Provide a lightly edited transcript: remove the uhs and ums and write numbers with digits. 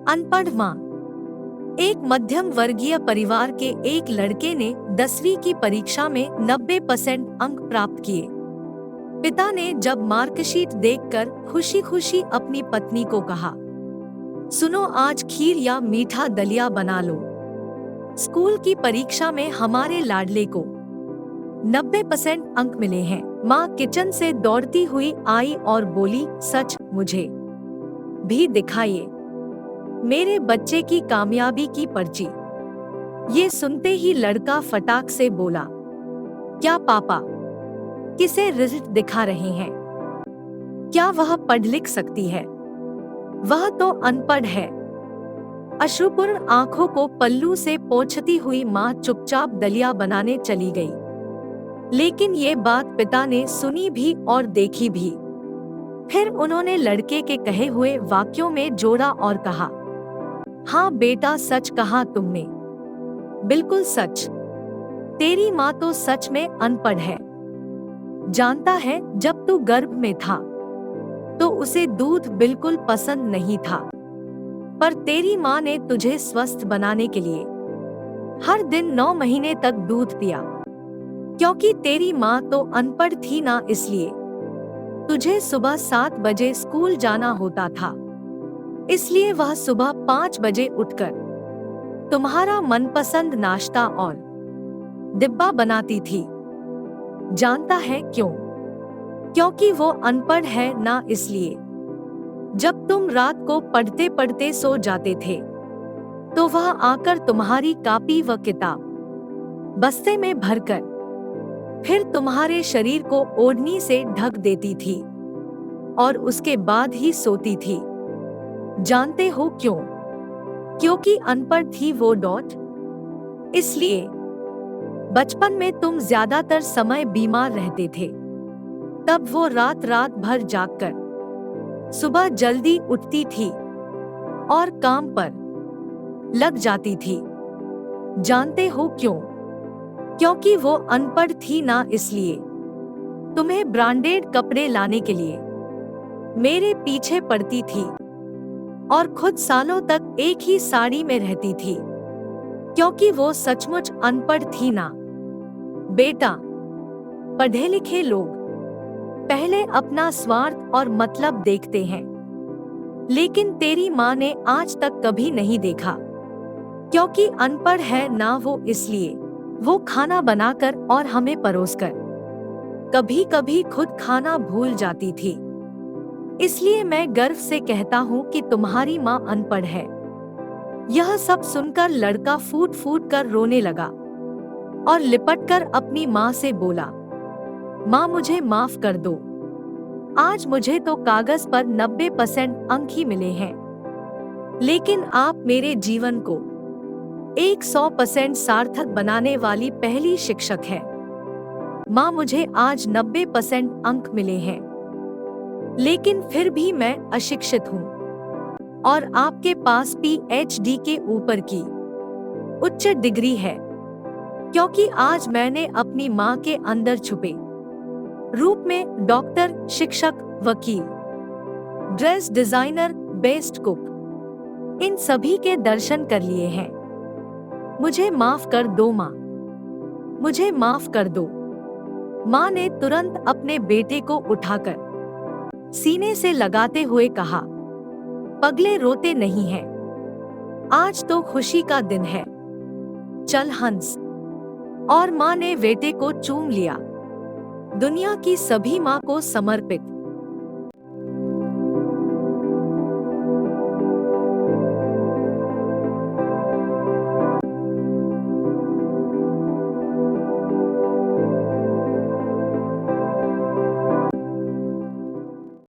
अनपढ़ माँ। एक मध्यम वर्गीय परिवार के एक लड़के ने 10वीं की परीक्षा में 90% अंक प्राप्त किए। पिता ने जब मार्कशीट देखकर खुशी खुशी अपनी पत्नी को कहा, सुनो, आज खीर या मीठा दलिया बना लो। स्कूल की परीक्षा में हमारे लाडले को 90% अंक मिले हैं। माँ किचन से दौड़ती हुई आई और बोली, सच, मुझे भी दिखाइए मेरे बच्चे की कामयाबी की पर्ची। ये सुनते ही लड़का फटाक से बोला, क्या पापा, किसे रिजल्ट दिखा रहे हैं? क्या वह पढ़ लिख सकती है? वह तो अनपढ़ है। अश्रुपूर्ण आंखों को पल्लू से पोंछती हुई माँ चुपचाप दलिया बनाने चली गई। लेकिन ये बात पिता ने सुनी भी और देखी भी। फिर उन्होंने लड़के के कहे हुए वाक्यों में जोड़ा और कहा, हाँ बेटा, सच कहा तुमने, बिल्कुल सच। तेरी माँ तो सच में अनपढ़ है। जानता है, जब तू गर्भ में था तो उसे दूध बिल्कुल पसंद नहीं था, पर तेरी माँ ने तुझे स्वस्थ बनाने के लिए हर दिन 9 महीने तक दूध पिया। क्योंकि तेरी माँ तो अनपढ़ थी ना, इसलिए तुझे सुबह 7 बजे स्कूल जाना होता था। इसलिए वह सुबह 5 बजे उठकर तुम्हारा मनपसंद नाश्ता और डिब्बा बनाती थी। जानता है क्यों? क्योंकि वो अनपढ़ है ना, इसलिए। जब तुम रात को पढ़ते पढ़ते सो जाते थे तो वह आकर तुम्हारी कॉपी व किताब बस्ते में भरकर फिर तुम्हारे शरीर को ओढ़नी से ढक देती थी और उसके बाद ही सोती थी। जानते हो क्यों? क्योंकि अनपढ़ थी वो डॉट। इसलिए बचपन में तुम ज्यादातर समय बीमार रहते थे। तब वो रात रात भर जागकर सुबह जल्दी उठती थी और काम पर लग जाती थी। जानते हो क्यों? क्योंकि वो अनपढ़ थी ना, इसलिए। तुम्हें ब्रांडेड कपड़े लाने के लिए मेरे पीछे पड़ती थी और खुद सालों तक एक ही साड़ी में रहती थी, क्योंकि वो सचमुच अनपढ़ थी ना। बेटा, पढ़े लिखे लोग पहले अपना स्वार्थ और मतलब देखते हैं, लेकिन तेरी माँ ने आज तक कभी नहीं देखा। क्योंकि अनपढ़ है ना वो, इसलिए वो खाना बनाकर और हमें परोसकर कभी कभी खुद खाना भूल जाती थी। इसलिए मैं गर्व से कहता हूँ कि तुम्हारी माँ अनपढ़ है। यह सब सुनकर लड़का फूट फूट कर रोने लगा और लिपटकर अपनी माँ से बोला, माँ, मुझे माफ कर दो। आज मुझे तो कागज पर 90% अंक ही मिले हैं, लेकिन आप मेरे जीवन को 100% सार्थक बनाने वाली पहली शिक्षक हैं। माँ, मुझे आज 90% अंक मिले हैं, लेकिन फिर भी मैं अशिक्षित हूँ और आपके पास PhD के ऊपर की उच्च डिग्री है। क्योंकि आज मैंने अपनी माँ के अंदर छुपे रूप में डॉक्टर, शिक्षक, वकील, ड्रेस डिजाइनर, बेस्ट कुक, इन सभी के दर्शन कर लिए हैं। मुझे माफ कर दो माँ, मुझे माफ कर दो। माँ ने तुरंत अपने बेटे को उठाकर सीने से लगाते हुए कहा, पगले, रोते नहीं हैं। आज तो खुशी का दिन है, चल हंस। और माँ ने बेटे को चूम लिया। दुनिया की सभी माँ को समर्पित